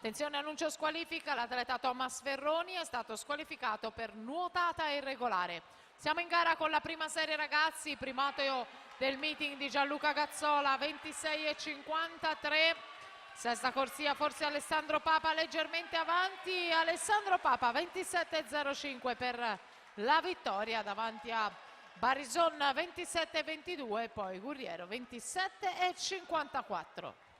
Attenzione, annuncio squalifica, l'atleta Thomas Ferroni è stato squalificato per nuotata irregolare. Siamo in gara con la prima serie ragazzi, primato del meeting di Gianluca Gazzola, 26,53. Sesta corsia, forse Alessandro Papa leggermente avanti, Alessandro Papa 27,05 per la vittoria davanti a Barison 27,22 e poi Gurriero 27,54.